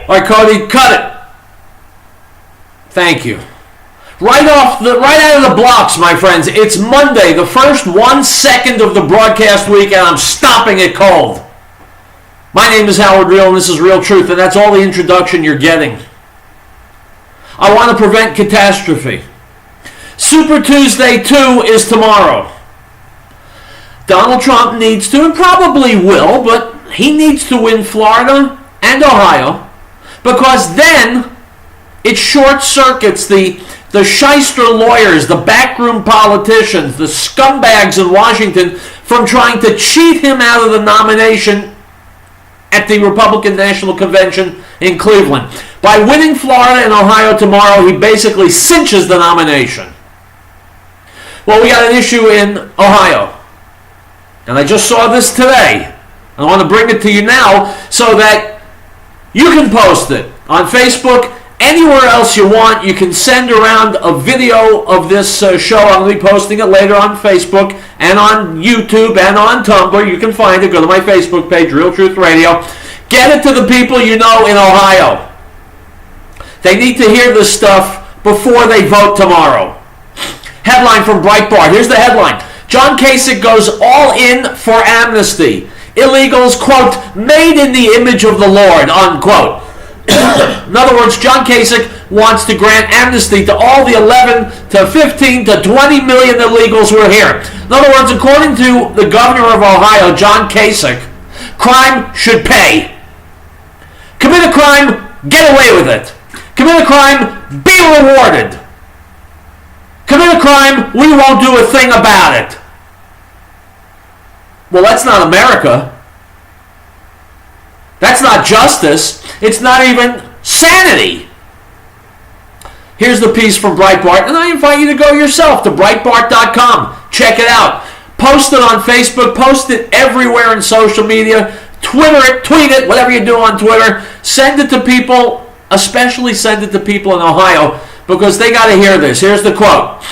All right, Cody, cut it. Thank you. Right out of the blocks, my friends. It's Monday, the first 1 second of the broadcast week, and I'm stopping it cold. My name is Howard Riell, and this is Real Truth, and that's all the introduction you're getting. I want to prevent catastrophe. Super Tuesday 2 is tomorrow. Donald Trump needs to, and probably will, but he needs to win Florida and Ohio, because then it short circuits the shyster lawyers, the backroom politicians, the scumbags in Washington from trying to cheat him out of the nomination at the Republican National Convention in Cleveland. By winning Florida and Ohio tomorrow, he basically cinches the nomination. Well, we got an issue in Ohio, and I just saw this today. I want to bring it to you now so that you can post it on Facebook, anywhere else you want. You can send around a video of this show. I'm going to be posting it later on Facebook and on YouTube and on Tumblr. You can find it. Go to my Facebook page, Real Truth Radio. Get it to the people you know in Ohio. They need to hear this stuff before they vote tomorrow. Headline from Breitbart. Here's the headline. John Kasich goes all in for amnesty. Illegals, quote, made in the image of the Lord, unquote. In other words, John Kasich wants to grant amnesty to all the 11 to 15 to 20 million illegals who are here. In other words, according to the governor of Ohio, John Kasich, crime should pay. Commit a crime, get away with it. Commit a crime, be rewarded. Commit a crime, we won't do a thing about it. Well, that's not America. That's not justice. It's not even sanity. Here's the piece from Breitbart, and I invite you to go yourself to Breitbart.com. Check it out. Post it on Facebook. Post it everywhere in social media. Twitter it, tweet it, whatever you do on Twitter. Send it to people, especially send it to people in Ohio, because they got to hear this. Here's the quote.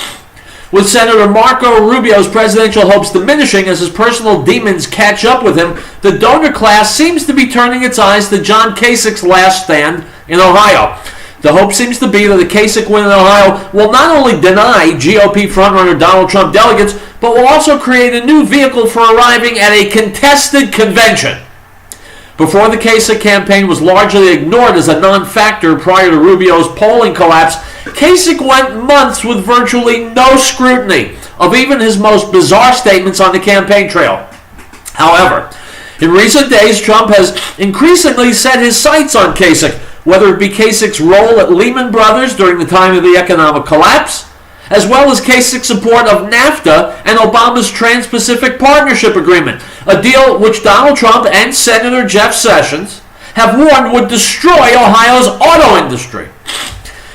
With Senator Marco Rubio's presidential hopes diminishing as his personal demons catch up with him, the donor class seems to be turning its eyes to John Kasich's last stand in Ohio. The hope seems to be that the Kasich win in Ohio will not only deny GOP frontrunner Donald Trump delegates, but will also create a new vehicle for arriving at a contested convention. Before the Kasich campaign was largely ignored as a non-factor prior to Rubio's polling collapse, Kasich went months with virtually no scrutiny of even his most bizarre statements on the campaign trail. However, in recent days, Trump has increasingly set his sights on Kasich, whether it be Kasich's role at Lehman Brothers during the time of the economic collapse, as well as Kasich's support of NAFTA and Obama's Trans-Pacific Partnership Agreement, a deal which Donald Trump and Senator Jeff Sessions have warned would destroy Ohio's auto industry.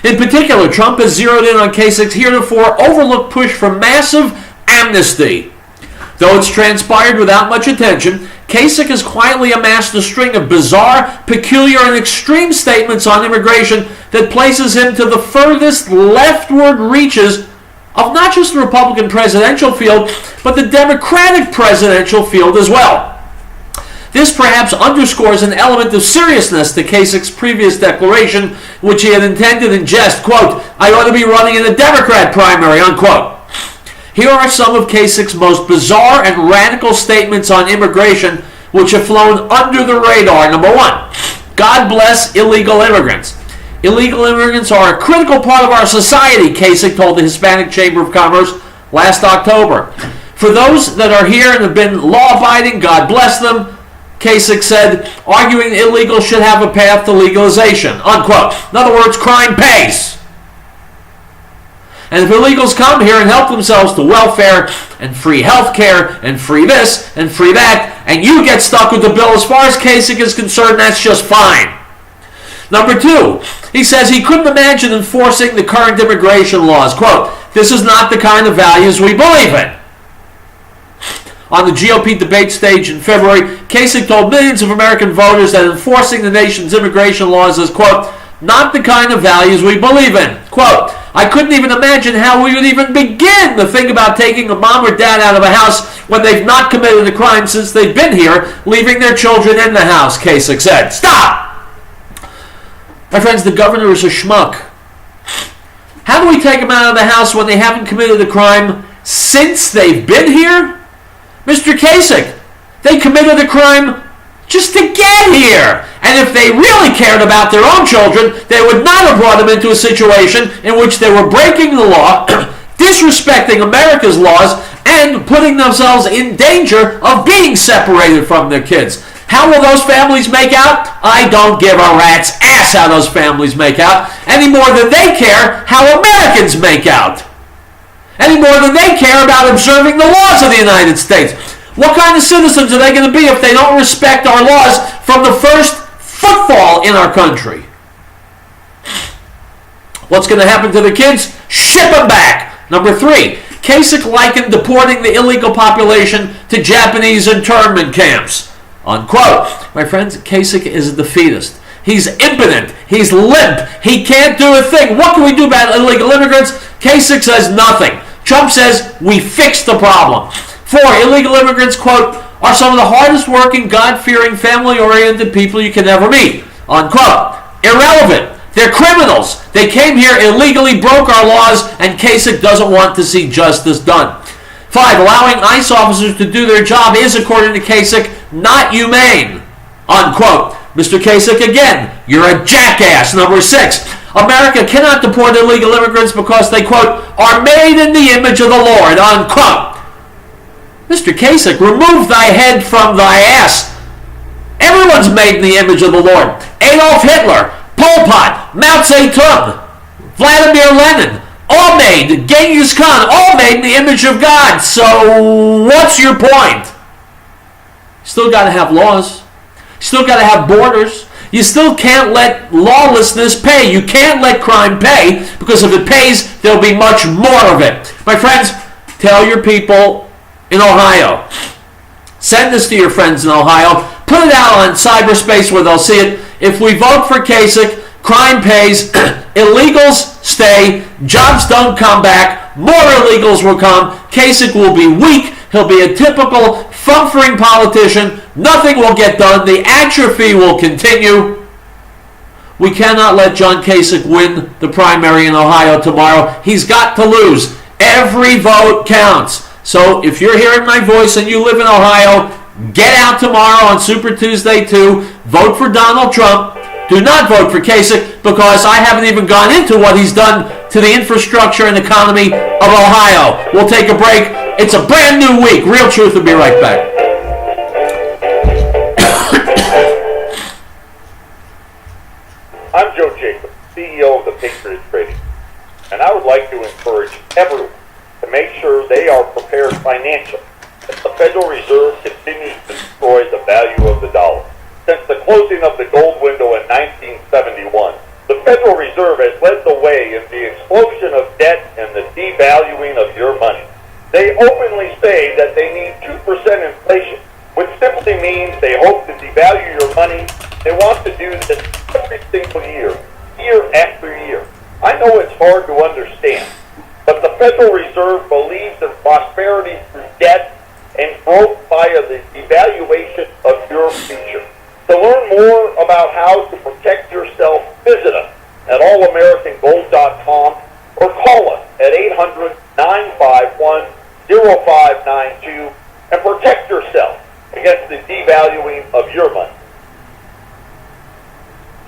In particular, Trump has zeroed in on Kasich's heretofore overlooked push for massive amnesty. Though it's transpired without much attention, Kasich has quietly amassed a string of bizarre, peculiar, and extreme statements on immigration that places him to the furthest leftward reaches of not just the Republican presidential field, but the Democratic presidential field as well. This perhaps underscores an element of seriousness to Kasich's previous declaration, which he had intended in jest, quote, I ought to be running in a Democrat primary, unquote. Here are some of Kasich's most bizarre and radical statements on immigration, which have flown under the radar. Number one, God bless illegal immigrants. Illegal immigrants are a critical part of our society, Kasich told the Hispanic Chamber of Commerce last October. For those that are here and have been law-abiding, God bless them, Kasich said, arguing illegals should have a path to legalization, unquote. In other words, crime pays. And if illegals come here and help themselves to welfare and free health care and free this and free that, and you get stuck with the bill, as far as Kasich is concerned, that's just fine. Number two, he says he couldn't imagine enforcing the current immigration laws. Quote, this is not the kind of values we believe in. On the GOP debate stage in February, Kasich told millions of American voters that enforcing the nation's immigration laws is, quote, not the kind of values we believe in. Quote, I couldn't even imagine how we would even begin to think about taking a mom or dad out of a house when they've not committed a crime since they've been here, leaving their children in the house, Kasich said. Stop! My friends, the governor is a schmuck. How do we take them out of the house when they haven't committed a crime since they've been here? Mr. Kasich, they committed a crime just to get here. And if they really cared about their own children, they would not have brought them into a situation in which they were breaking the law, disrespecting America's laws, and putting themselves in danger of being separated from their kids. How will those families make out? I don't give a rat's ass how those families make out, any more than they care how Americans make out. Any more than they care about observing the laws of the United States. What kind of citizens are they going to be if they don't respect our laws from the first footfall in our country? What's going to happen to the kids? Ship them back. Number 3, Kasich likened deporting the illegal population to Japanese internment camps. Unquote. My friends, Kasich is a defeatist. He's impotent. He's limp. He can't do a thing. What can we do about illegal immigrants? Kasich says nothing. Trump says we fixed the problem. 4, illegal immigrants, quote, are some of the hardest working, God-fearing, family-oriented people you can ever meet. Unquote. Irrelevant. They're criminals. They came here illegally, broke our laws, and Kasich doesn't want to see justice done. 5, allowing ICE officers to do their job is, according to Kasich, not humane. Unquote. Mr. Kasich, again, you're a jackass. Number 6, America cannot deport illegal immigrants because they, quote, are made in the image of the Lord. Unquote. Mr. Kasich, remove thy head from thy ass. Everyone's made in the image of the Lord. Adolf Hitler, Pol Pot, Mao Zedong, Vladimir Lenin, all made, Genghis Khan, all made in the image of God. So what's your point? Still got to have laws. Still got to have borders. You still can't let lawlessness pay. You can't let crime pay, because if it pays, there'll be much more of it. My friends, tell your people in Ohio. Send this to your friends in Ohio. Put it out on cyberspace where they'll see it. If we vote for Kasich, crime pays, illegals stay, jobs don't come back, more illegals will come, Kasich will be weak, he'll be a typical fumfering politician, nothing will get done, the atrophy will continue. We cannot let John Kasich win the primary in Ohio tomorrow. He's got to lose. Every vote counts. So if you're hearing my voice and you live in Ohio, get out tomorrow on Super Tuesday 2, vote for Donald Trump. Do not vote for Kasich, because I haven't even gone into what he's done to the infrastructure and economy of Ohio. We'll take a break. It's a brand new week. Real Truth will be right back. I'm Joe Jacobs, CEO of the Patriot Trading, and I would like to encourage everyone to make sure they are prepared financially as the Federal Reserve continues to destroy the value of the dollar. Since the closing of the gold window in 1971, the Federal Reserve has led the way in the explosion of debt and the devaluing of your money. They openly say that they need 2% inflation, which simply means they hope to devalue your money. They want to do this every single year, year after year. I know it's hard to understand, but the Federal Reserve believes in prosperity through debt and growth via the devaluation of your future. To learn more about how to protect yourself, visit us at allamericangold.com or call us at 800-951-0592 and protect yourself against the devaluing of your money.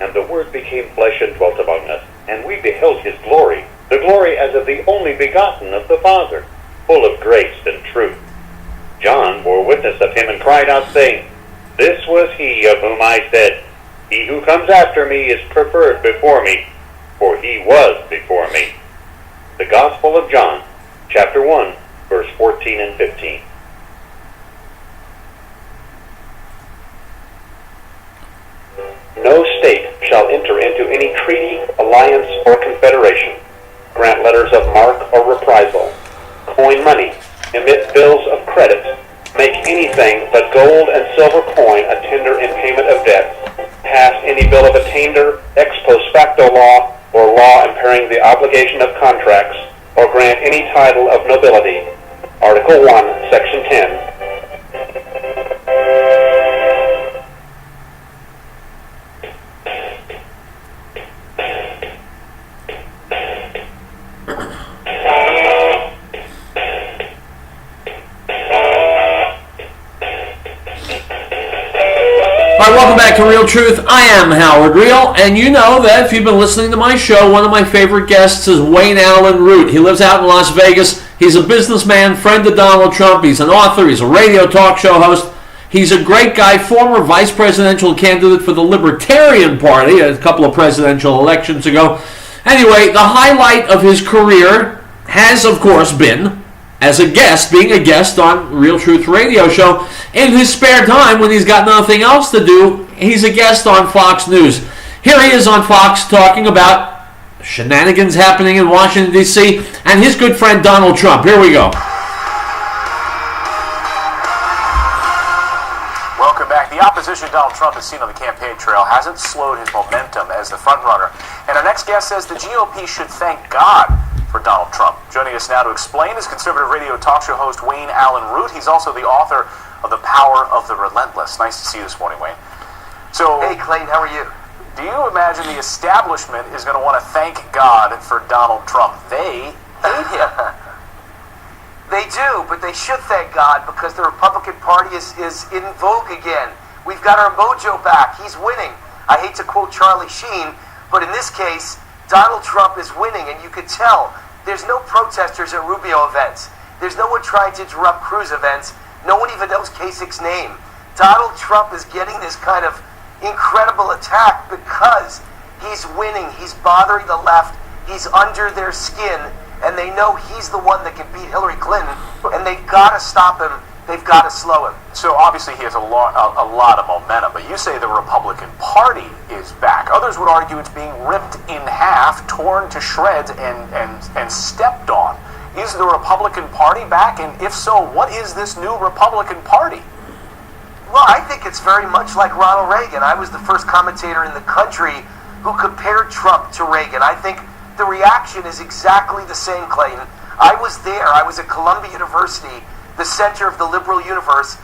And the Word became flesh and dwelt among us, and we beheld His glory, the glory as of the only begotten of the Father, full of grace and truth. John bore witness of Him and cried out, saying, This was He of whom I said, He who comes after me is preferred before me, for He was before me. The Gospel of John, chapter 1, verse 14 and 15. No state shall enter into any treaty, alliance, or confederation, grant letters of marque or reprisal, coin money, emit bills of credit, make anything but gold and silver coin a tender in payment of debts, pass any bill of attainder, ex post facto law, or law impairing the obligation of contracts, or grant any title of nobility. Article 1, Section 10. Welcome back to Real Truth. I am Howard Riell, and you know that if you've been listening to my show, one of my favorite guests is Wayne Allen Root. He lives out in Las Vegas. He's a businessman, friend of Donald Trump. He's an author. He's a radio talk show host. He's a great guy, former vice presidential candidate for the Libertarian Party a couple of presidential elections ago. Anyway, the highlight of his career has, of course, been as a guest, being a guest on Real Truth Radio Show. In his spare time, when he's got nothing else to do, he's a guest on Fox News. Here he is on Fox talking about shenanigans happening in Washington, D.C., and his good friend Donald Trump. Here we go. Welcome back. The opposition Donald Trump has seen on the campaign trail hasn't slowed his momentum as the frontrunner. And our next guest says the GOP should thank God for Donald Trump. Joining us now to explain is conservative radio talk show host Wayne Allen Root. He's also the author of The Power of the Relentless. Nice to see you this morning, Wayne. So, hey, Clayton, how are you? Do you imagine the establishment is going to want to thank God for Donald Trump? They hate him. They do, but they should thank God because the Republican Party is in vogue again. We've got our mojo back. He's winning. I hate to quote Charlie Sheen, but in this case, Donald Trump is winning, and you could tell there's no protesters at Rubio events. There's no one trying to interrupt Cruz events. No one even knows Kasich's name. Donald Trump is getting this kind of incredible attack because he's winning. He's bothering the left. He's under their skin, and they know he's the one that can beat Hillary Clinton, and they've got to stop him. They've got to slow him. So obviously he has a lot of momentum, but you say the Republican Party is back. Others would argue it's being ripped in half, torn to shreds, and stepped on. Is the Republican Party back? And if so, what is this new Republican Party? Well, I think it's very much like Ronald Reagan. I was the first commentator in the country who compared Trump to Reagan. I think the reaction is exactly the same, Clayton. I was there. I was at Columbia University, the center of the liberal universe,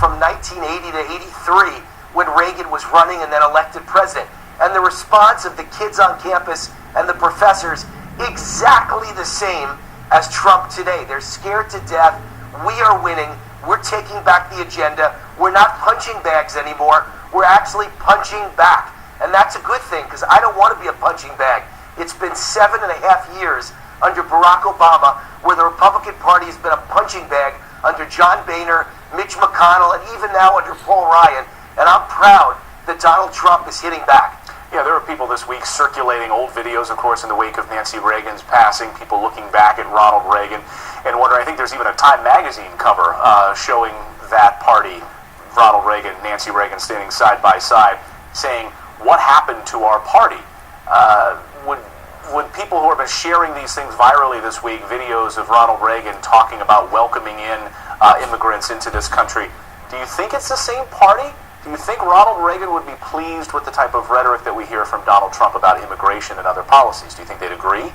from 1980 to 83, when Reagan was running and then elected president. And the response of the kids on campus and the professors, exactly the same as Trump today. They're scared to death. We are winning. We're taking back the agenda. We're not punching bags anymore. We're actually punching back. And that's a good thing, because I don't want to be a punching bag. It's been 7.5 years under Barack Obama where the Republican Party has been a punching bag under John Boehner, Mitch McConnell, and even now under Paul Ryan. And I'm proud that Donald Trump is hitting back. Yeah, there were people this week circulating old videos, of course, in the wake of Nancy Reagan's passing, people looking back at Ronald Reagan and wondering, I think there's even a Time magazine cover showing that party, Ronald Reagan, Nancy Reagan standing side by side, saying, what happened to our party? Would people who have been sharing these things virally this week, videos of Ronald Reagan talking about welcoming in immigrants into this country, do you think it's the same party? Do you think Ronald Reagan would be pleased with the type of rhetoric that we hear from Donald Trump about immigration and other policies? Do you think they'd agree?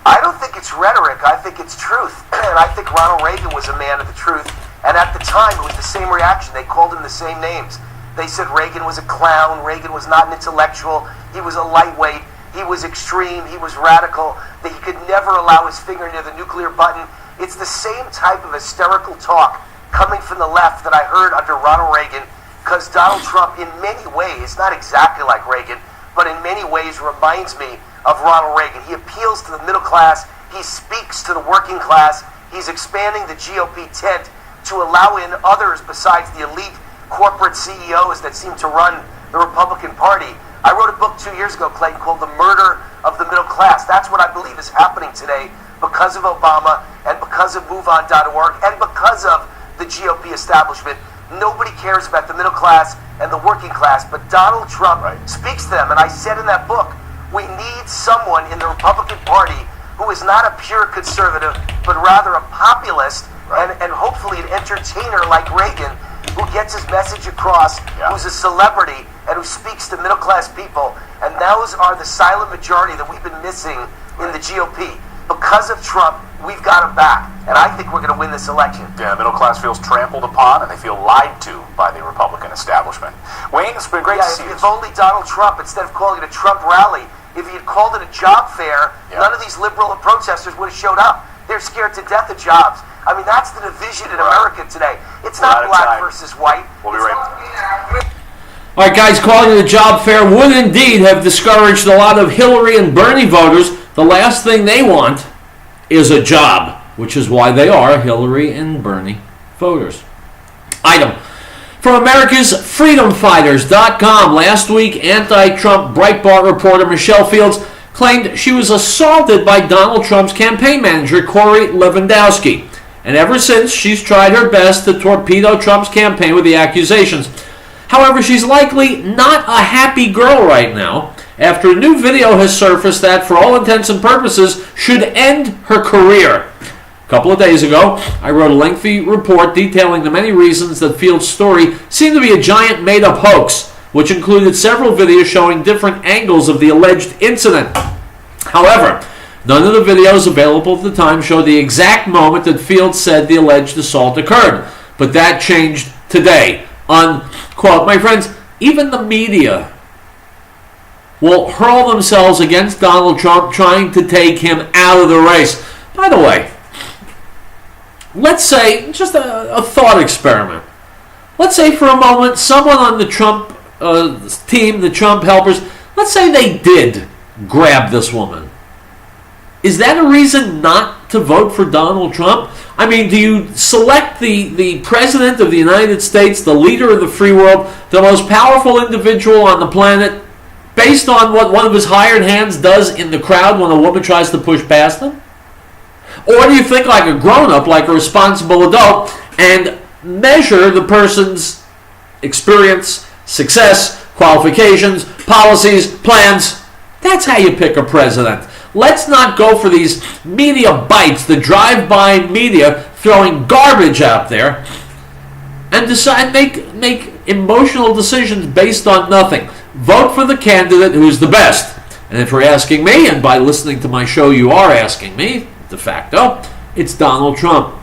I don't think it's rhetoric. I think it's truth. And I think Ronald Reagan was a man of the truth. And at the time, it was the same reaction. They called him the same names. They said Reagan was a clown. Reagan was not an intellectual. He was a lightweight. He was extreme. He was radical. That he could never allow his finger near the nuclear button. It's the same type of hysterical talk coming from the left that I heard under Ronald Reagan, because Donald Trump, in many ways, not exactly like Reagan, but in many ways reminds me of Ronald Reagan. He appeals to the middle class. He speaks to the working class. He's expanding the GOP tent to allow in others besides the elite corporate CEOs that seem to run the Republican Party. I wrote a book 2 years ago, Clayton, called The Murder of the Middle Class. That's what I believe is happening today because of Obama and because of MoveOn.org and because of the GOP establishment. Nobody cares about the middle class and the working class, but Donald Trump speaks to them. And I said in that book, we need someone in the Republican Party who is not a pure conservative, but rather a populist and hopefully an entertainer like Reagan, who gets his message across, who's a celebrity, and who speaks to middle-class people. And those are the silent majority that we've been missing in the GOP. Because of Trump, we've got him back. And I think we're going to win this election. Yeah, the middle class feels trampled upon, and they feel lied to by the Republican establishment. Wayne, it's been great to see you. If only Donald Trump, instead of calling it a Trump rally, if he had called it a job fair, none of these liberal protesters would have showed up. They're scared to death of jobs. I mean, that's the division in America today. It's not black versus white. We'll be right back. All right, guys, calling it a job fair would indeed have discouraged a lot of Hillary and Bernie voters. The last thing they want is a job, which is why they are Hillary and Bernie voters. Item from America's freedomfighters.com. Last week, anti-Trump Breitbart reporter Michelle Fields claimed she was assaulted by Donald Trump's campaign manager, Corey Lewandowski. And ever since, she's tried her best to torpedo Trump's campaign with the accusations. However, she's likely not a happy girl right now after a new video has surfaced that, for all intents and purposes, should end her career. A couple of days ago, I wrote a lengthy report detailing the many reasons that Fields' story seemed to be a giant made-up hoax, which included several videos showing different angles of the alleged incident. However, none of the videos available at the time showed the exact moment that Fields said the alleged assault occurred. But that changed today. Unquote. My friends, even the media will hurl themselves against Donald Trump trying to take him out of the race. By the way, let's say, just a thought experiment. Let's say for a moment someone on the Trump team, the Trump helpers, let's say they did grab this woman. Is that a reason not to vote for Donald Trump? I mean, do you select the President of the United States, the leader of the free world, the most powerful individual on the planet, based on what one of his hired hands does in the crowd when a woman tries to push past him? Or do you think like a grown-up, like a responsible adult, and measure the person's experience, success, qualifications, policies, plans? That's how you pick a president. Let's not go for these media bites, the drive-by media throwing garbage out there, and decide make emotional decisions based on nothing. Vote for the candidate who's the best. And if you're asking me, and by listening to my show you are asking me, de facto, it's Donald Trump.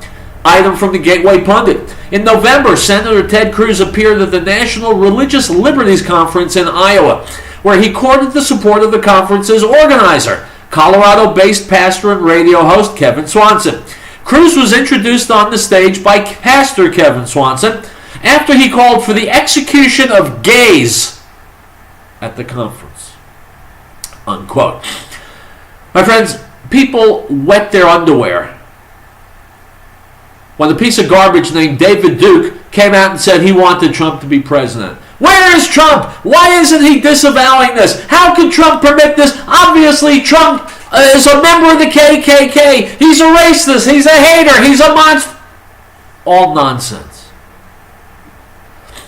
Item from the Gateway Pundit. In November, Senator Ted Cruz appeared at the National Religious Liberties Conference in Iowa, where he courted the support of the conference's organizer, Colorado-based pastor and radio host Kevin Swanson. Cruz was introduced on the stage by Pastor Kevin Swanson after he called for the execution of gays at the conference. Unquote. My friends, people wet their underwear when a piece of garbage named David Duke came out and said he wanted Trump to be president. Where is Trump? Why isn't he disavowing this? How can Trump permit this? Obviously, Trump is a member of the KKK. He's a racist. He's a hater. He's a monster. All nonsense.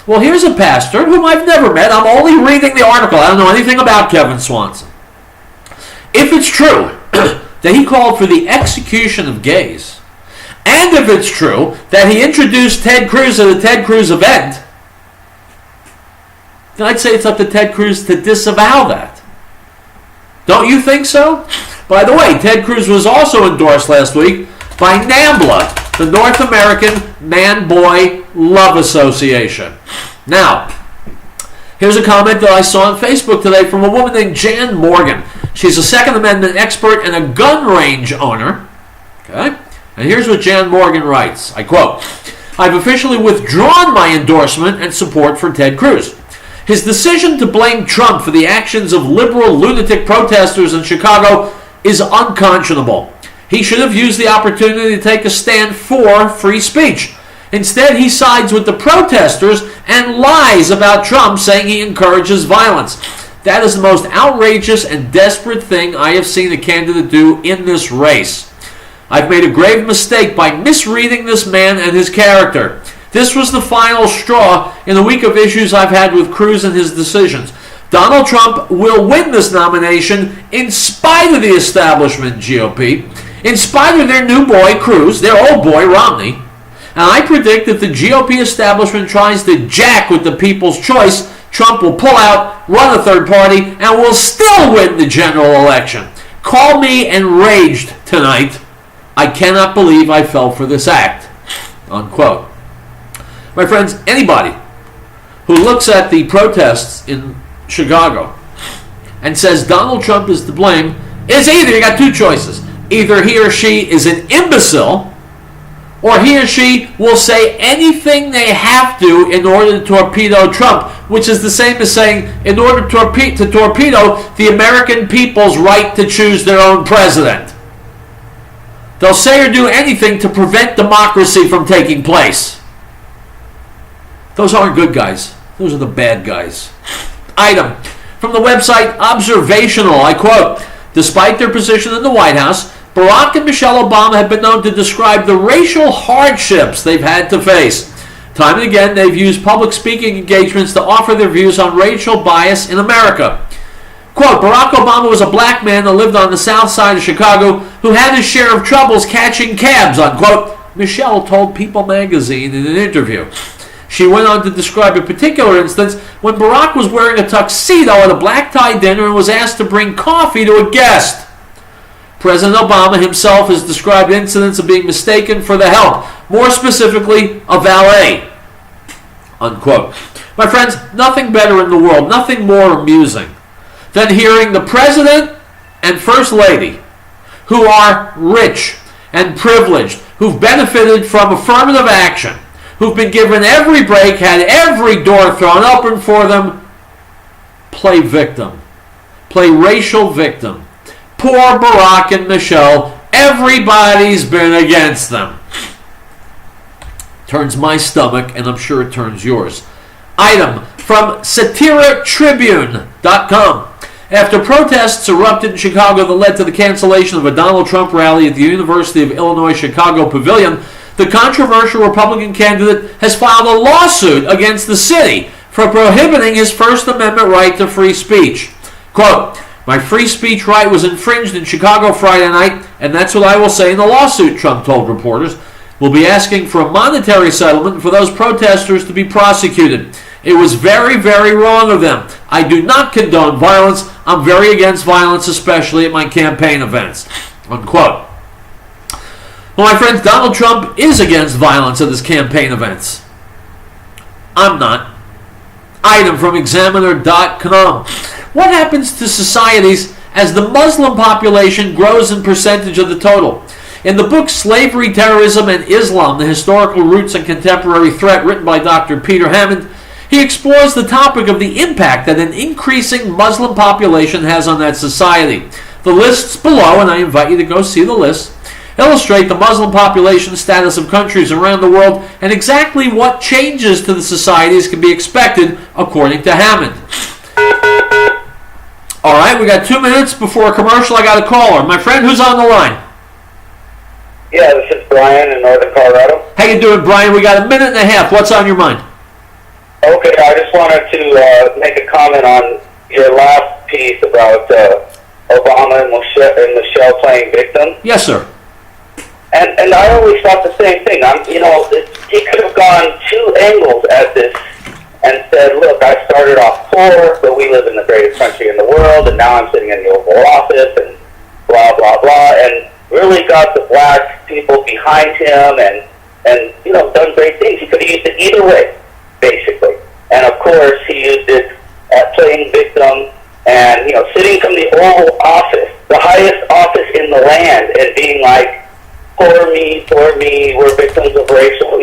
Well, here's a pastor whom I've never met. I'm only reading the article. I don't know anything about Kevin Swanson. If it's true that he called for the execution of gays, and if it's true that he introduced Ted Cruz at a Ted Cruz event, then I'd say it's up to Ted Cruz to disavow that. Don't you think so? By the way, Ted Cruz was also endorsed last week by NAMBLA, the North American Man-Boy Love Association. Now, here's a comment that I saw on Facebook today from a woman named Jan Morgan. She's a Second Amendment expert and a gun range owner. Okay? And here's what Jan Morgan writes. I quote, "I've officially withdrawn my endorsement and support for Ted Cruz. His decision to blame Trump for the actions of liberal lunatic protesters in Chicago is unconscionable. He should have used the opportunity to take a stand for free speech. Instead, he sides with the protesters and lies about Trump, saying he encourages violence. That is the most outrageous and desperate thing I have seen a candidate do in this race. I've made a grave mistake by misreading this man and his character. This was the final straw in the week of issues I've had with Cruz and his decisions. Donald Trump will win this nomination in spite of the establishment GOP, in spite of their new boy Cruz, their old boy Romney. And I predict that the GOP establishment tries to jack with the people's choice. Trump will pull out, run a third party, and will still win the general election. Call me enraged tonight. I cannot believe I fell for this act." Unquote. My friends, anybody who looks at the protests in Chicago and says Donald Trump is to blame is either, you got two choices. Either he or she is an imbecile, or he or she will say anything they have to in order to torpedo Trump, which is the same as saying in order to torpedo the American people's right to choose their own president. They'll say or do anything to prevent democracy from taking place. Those aren't good guys. Those are the bad guys. Item from the website Observational, I quote, despite their position in the White House, Barack and Michelle Obama have been known to describe the racial hardships they've had to face. Time and again, they've used public speaking engagements to offer their views on racial bias in America. Quote, Barack Obama was a black man that lived on the south side of Chicago who had his share of troubles catching cabs, unquote, Michelle told People magazine in an interview. She went on to describe a particular instance when Barack was wearing a tuxedo at a black tie dinner and was asked to bring coffee to a guest. President Obama himself has described incidents of being mistaken for the help, more specifically, a valet, unquote. My friends, nothing better in the world, nothing more amusing than hearing the President and First Lady, who are rich and privileged, who've benefited from affirmative action, who've been given every break, had every door thrown open for them, play victim, play racial victim. Poor Barack and Michelle, everybody's been against them. Turns my stomach, and I'm sure it turns yours. Item from SatiraTribune.com. After protests erupted in Chicago that led to the cancellation of a Donald Trump rally at the University of Illinois Chicago Pavilion, the controversial Republican candidate has filed a lawsuit against the city for prohibiting his First Amendment right to free speech. Quote, my free speech right was infringed in Chicago Friday night, and that's what I will say in the lawsuit, Trump told reporters. We'll be asking for a monetary settlement for those protesters to be prosecuted. It was very, very wrong of them. I do not condone violence. I'm very against violence, especially at my campaign events. Unquote. Well, my friends, Donald Trump is against violence at his campaign events. I'm not. Item from Examiner.com. What happens to societies as the Muslim population grows in percentage of the total? In the book Slavery, Terrorism, and Islam, The Historical Roots and Contemporary Threat, written by Dr. Peter Hammond, he explores the topic of the impact that an increasing Muslim population has on that society. The lists below, and I invite you to go see the list, illustrate the Muslim population status of countries around the world and exactly what changes to the societies can be expected, according to Hammond. All right, we got 2 minutes before a commercial. I got a caller. My friend, who's on the line? Yeah, this is Brian in Northern Colorado. How you doing, Brian? We got a minute and a half. What's on your mind? Okay, I just wanted to make a comment on your last piece about Obama and Michelle playing victim. Yes, sir. And I always thought the same thing. He could have gone two angles at this and said, look, I started off poor, but we live in the greatest country in the world, and now I'm sitting in the Oval Office, and blah, blah, blah, and really got the black people behind him and done great things. He could have used it either way, basically. And, of course, he used it at playing victim and, sitting from the Oval Office, the highest office in the land, and being like, poor me, we're victims of racial,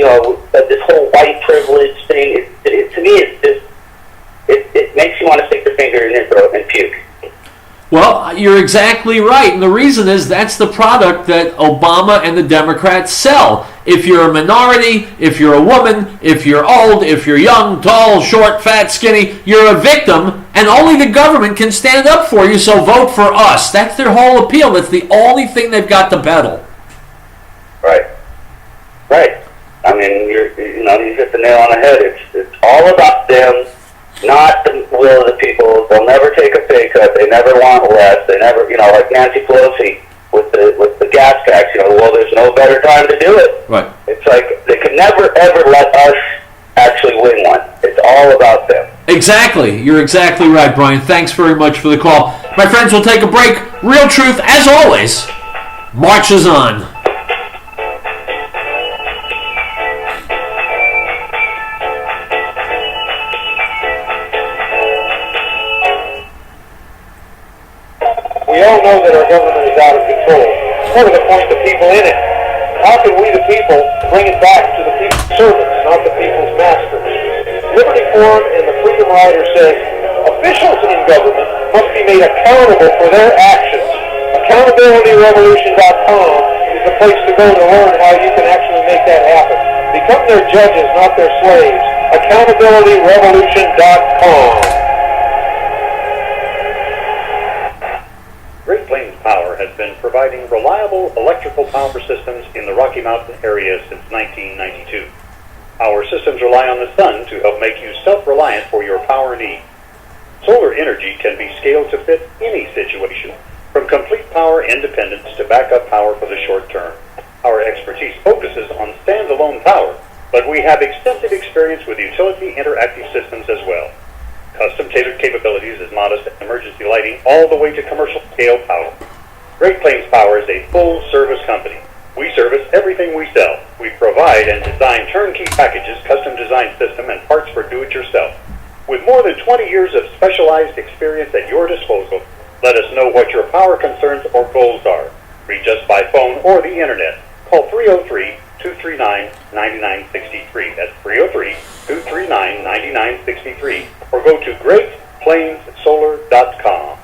this whole white privilege thing. To me, it makes you want to stick your finger in your throat and puke. Well, you're exactly right. And the reason is that's the product that Obama and the Democrats sell. If you're a minority, if you're a woman, if you're old, if you're young, tall, short, fat, skinny, you're a victim, and only the government can stand up for you, so vote for us. That's their whole appeal. That's the only thing they've got to peddle. Right. I mean, you hit the nail on the head. It's all about them, not the will of the people. They'll never take a pay cut. They never want less. They never, like Nancy Pelosi with the gas tax. Well, there's no better time to do it. Right. It's like they could never ever let us actually win one. It's all about them. Exactly. You're exactly right, Brian. Thanks very much for the call. My friends, we'll take a break. Real Truth, as always, marches on. We all know that our government is out of control. What are the point of people in it? How can we, the people, bring it back to the people's servants, not the people's masters? Liberty Forum and the Freedom Rider says officials in government must be made accountable for their actions. AccountabilityRevolution.com is the place to go to learn how you can actually make that happen. Become their judges, not their slaves. AccountabilityRevolution.com. Great Plains Power has been providing reliable electrical power systems in the Rocky Mountain area since 1992. Our systems rely on the sun to help make you self-reliant for your power needs. Solar energy can be scaled to fit any situation, from complete power independence to backup power for the short term. Our expertise focuses on standalone power, but we have extensive experience with utility interactive systems as well. Custom-tailored capabilities as modest emergency lighting all the way to commercial-scale power. Great Plains Power is a full-service company. We service everything we sell. We provide and design turnkey packages, custom-designed system, and parts for do-it-yourself. With more than 20 years of specialized experience at your disposal, let us know what your power concerns or goals are. Reach us by phone or the internet. Call 303-239-9963. That's 303-239-9963. Or go to GreatPlainsSolar.com.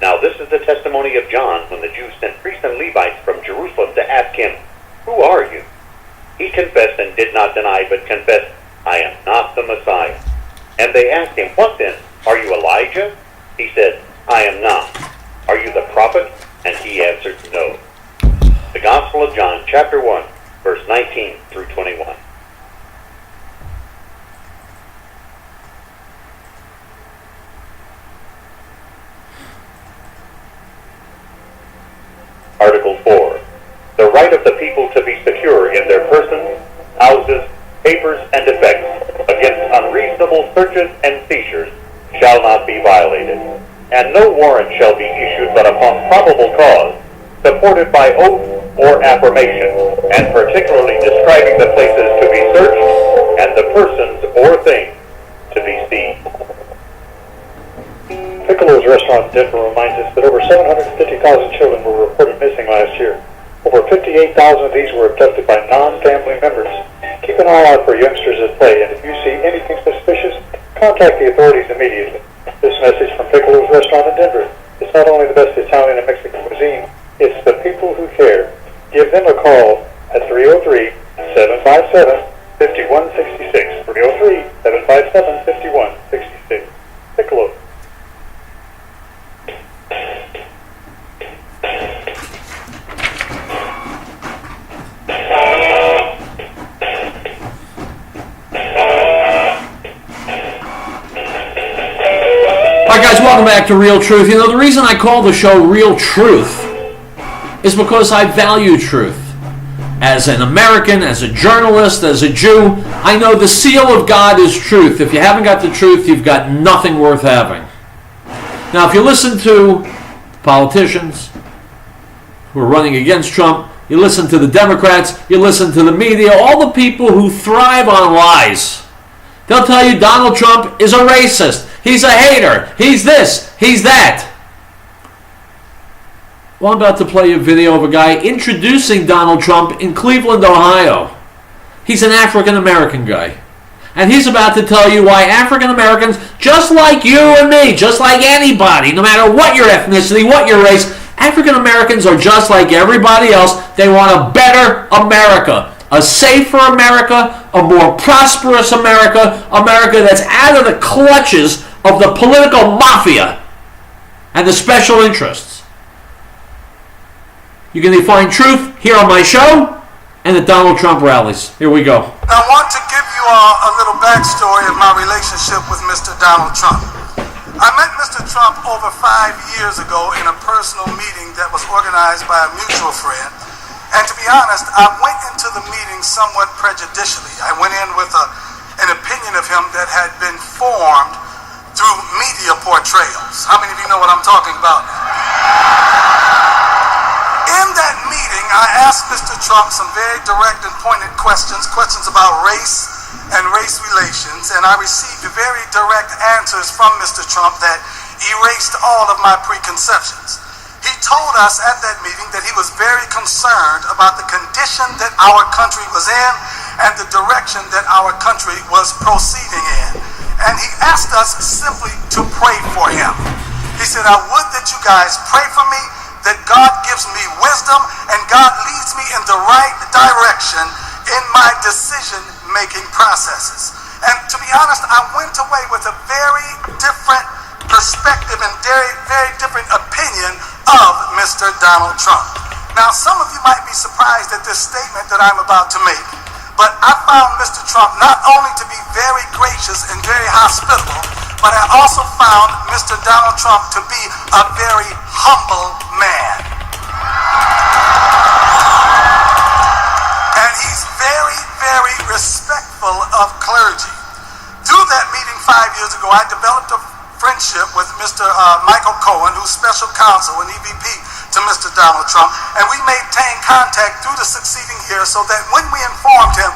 Now this is the testimony of John when the Jews sent priests and Levites from Jerusalem to ask him, "Who are you?" He confessed and did not deny, but confessed, "I am not the Messiah." And they asked him, "What then? Are you Elijah?" He said, "I am not." "Are you the prophet?" And he answered, "No." The Gospel of John, chapter 1, verse 19 through 21. Article 4. The right of the people to be secure in their persons, houses, papers, and effects against unreasonable searches and seizures shall not be violated, and no warrant shall be issued but upon probable cause, supported by oath or affirmation, and particularly describing the places to be searched and the persons or things to be seized. Piccolo's restaurant in Denver reminds us that over 750,000 children were reported missing last year. Over 58,000 of these were abducted by non-family members. Keep an eye out for youngsters at play, and if you see anything suspicious, contact the authorities immediately. This message from Piccolo's restaurant in Denver. It's not only the best Italian and Mexican cuisine, it's the people who care. Give them a call at 303-757-5166. 303-757-5166. Piccolo. Alright guys, welcome back to Real Truth. You know, the reason I call the show Real Truth is because I value truth. As an American, as a journalist, as a Jew, I know the seal of God is truth. If you haven't got the truth, you've got nothing worth having. Now, if you listen to politicians who are running against Trump, you listen to the Democrats, you listen to the media, all the people who thrive on lies, they'll tell you Donald Trump is a racist. He's a hater. He's this. He's that. Well, I'm about to play a video of a guy introducing Donald Trump in Cleveland, Ohio. He's an African-American guy. And he's about to tell you why African-Americans, just like you and me, just like anybody, no matter what your ethnicity, what your race, African-Americans are just like everybody else. They want a better America. A safer America, a more prosperous America, America that's out of the clutches of the political mafia and the special interests. You can find truth here on my show and at Donald Trump rallies. Here we go. I want to give you all a little backstory of my relationship with Mr. Donald Trump. I met Mr. Trump over 5 years ago in a personal meeting that was organized by a mutual friend. And to be honest, I went into the meeting somewhat prejudicially. I went in with an opinion of him that had been formed through media portrayals. How many of you know what I'm talking about? In that meeting, I asked Mr. Trump some very direct and pointed questions about race and race relations, and I received very direct answers from Mr. Trump that erased all of my preconceptions. He told us at that meeting that he was very concerned about the condition that our country was in and the direction that our country was proceeding in. And he asked us simply to pray for him. He said, I would that you guys pray for me, that God gives me wisdom and God leads me in the right direction in my decision-making processes. And to be honest, I went away with a very different perspective and very, very different opinion of Mr. Donald Trump. Now, some of you might be surprised at this statement that I'm about to make, but I found Mr. Trump not only to be very gracious and very hospitable, but I also found Mr. Donald Trump to be a very humble man. And he's very, very respectful of clergy. Through that meeting 5 years ago, I developed a friendship with Mr. Michael Cohen, who's special counsel and EVP to Mr. Donald Trump, and we maintained contact through the succeeding years so that when we informed him,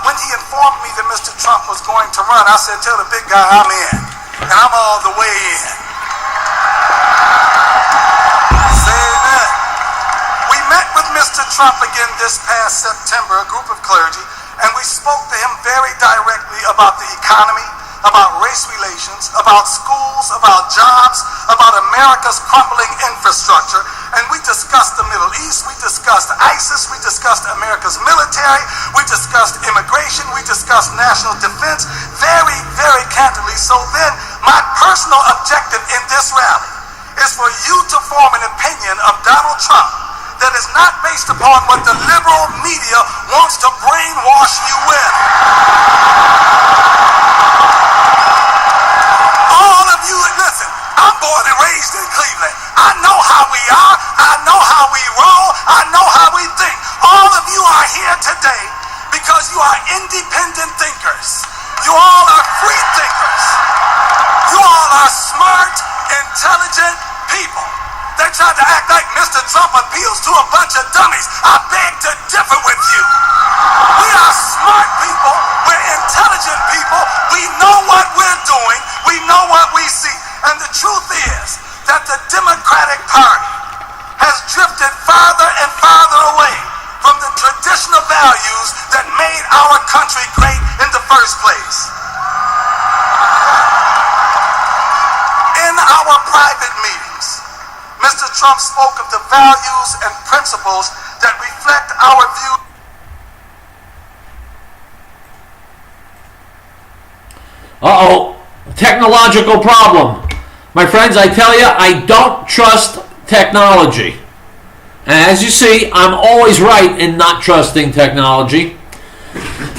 when he informed me that Mr. Trump was going to run, I said, tell the big guy I'm in, and I'm all the way in. Say amen. We met with Mr. Trump again this past September, a group of clergy, and we spoke to him very directly about the economy, about race relations, about schools, about jobs, about America's crumbling infrastructure, and we discussed the Middle East, we discussed ISIS, we discussed America's military, we discussed immigration, we discussed national defense, very, very candidly. So then, my personal objective in this rally is for you to form an opinion of Donald Trump that is not based upon what the liberal media wants to brainwash you with. All of you, listen, I'm born and raised in Cleveland. I know how we are, I know how we roll, I know how we think. All of you are here today because you are independent thinkers. You all are free thinkers. You all are smart, intelligent people. They tried to act like Mr. Trump appeals to a bunch of dummies. I beg to differ with you. We are smart people. We're intelligent people. We know what we're doing. We know what we see. And the truth is that the Democratic Party has drifted farther and farther away from the traditional values that made our country great in the first place. In our private meetings, Mr. Trump spoke of the values and principles that reflect our views. Uh-oh, technological problem. My friends, I tell you, I don't trust technology. And as you see, I'm always right in not trusting technology.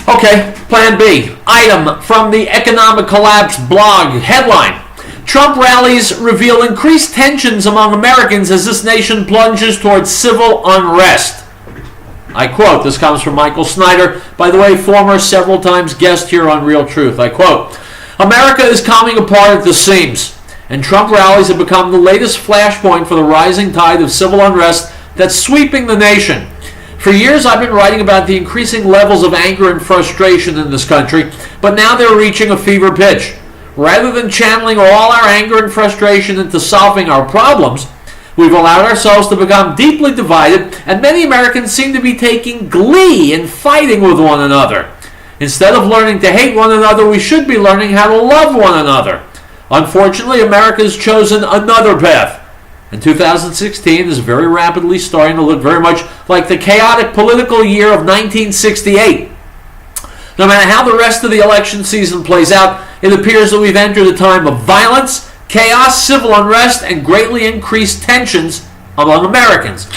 Okay, plan B. Item from the Economic Collapse blog. Headline: Trump rallies reveal increased tensions among Americans as this nation plunges towards civil unrest. I quote, this comes from Michael Snyder, by the way, former several times guest here on Real Truth. I quote, America is coming apart at the seams, and Trump rallies have become the latest flashpoint for the rising tide of civil unrest that's sweeping the nation. For years I've been writing about the increasing levels of anger and frustration in this country, but now they're reaching a fever pitch. Rather than channeling all our anger and frustration into solving our problems, we've allowed ourselves to become deeply divided, and many Americans seem to be taking glee in fighting with one another. Instead of learning to hate one another, we should be learning how to love one another. Unfortunately, America has chosen another path, and 2016 is very rapidly starting to look very much like the chaotic political year of 1968. No matter how the rest of the election season plays out, it appears that we've entered a time of violence, chaos, civil unrest, and greatly increased tensions among Americans.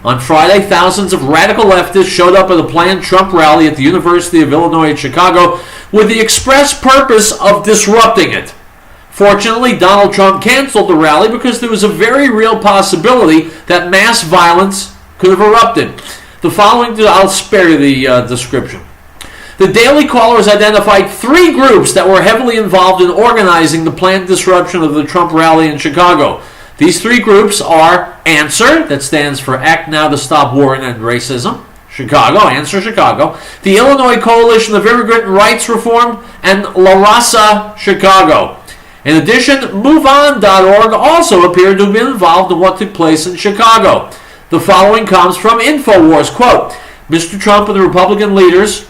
On Friday, thousands of radical leftists showed up at a planned Trump rally at the University of Illinois at Chicago with the express purpose of disrupting it. Fortunately, Donald Trump canceled the rally because there was a very real possibility that mass violence could have erupted. The following, I'll spare you the description. The Daily Caller has identified 3 groups that were heavily involved in organizing the planned disruption of the Trump rally in Chicago. These 3 groups are ANSWER, that stands for Act Now to Stop War and End Racism, Chicago, ANSWER Chicago, the Illinois Coalition of Immigrant Rights Reform, and La Raza Chicago. In addition, MoveOn.org also appeared to have been involved in what took place in Chicago. The following comes from InfoWars, quote, Mr. Trump and the Republican leaders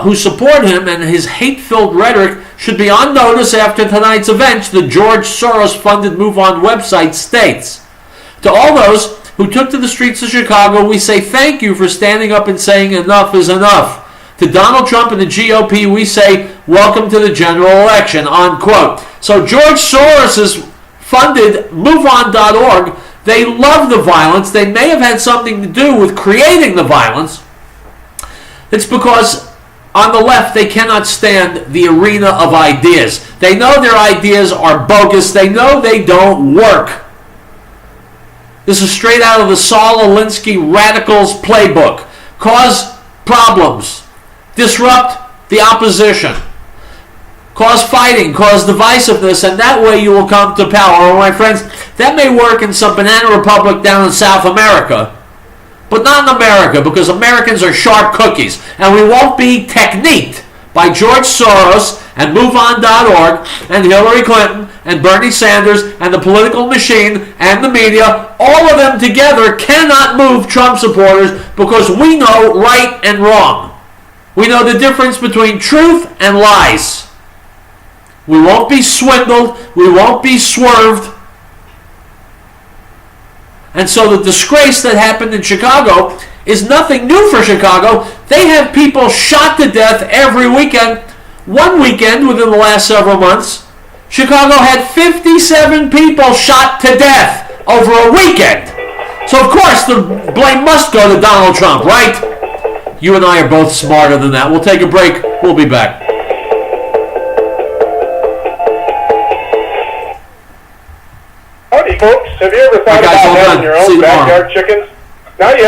who support him and his hate-filled rhetoric should be on notice after tonight's event, the George Soros-funded MoveOn website states. To all those who took to the streets of Chicago, we say thank you for standing up and saying enough is enough. To Donald Trump and the GOP, we say welcome to the general election, unquote. So George Soros has funded MoveOn.org. They love the violence. They may have had something to do with creating the violence. It's because on the left, they cannot stand the arena of ideas. They know their ideas are bogus. They know they don't work. This is straight out of the Saul Alinsky Radicals playbook. Cause problems. Disrupt the opposition. Cause fighting. Cause divisiveness. And that way you will come to power. Well, my friends, that may work in some banana republic down in South America. But not in America, because Americans are sharp cookies. And we won't be techniqued by George Soros and MoveOn.org and Hillary Clinton and Bernie Sanders and the political machine and the media. All of them together cannot move Trump supporters because we know right and wrong. We know the difference between truth and lies. We won't be swindled. We won't be swerved. And so the disgrace that happened in Chicago is nothing new for Chicago. They have people shot to death every weekend. One weekend within the last several months, Chicago had 57 people shot to death over a weekend. So of course the blame must go to Donald Trump, right? You and I are both smarter than that. We'll take a break. We'll be back. Howdy, folks. Have you ever thought Hey, guys, about hold having on. your See own you tomorrow. backyard chickens? Now you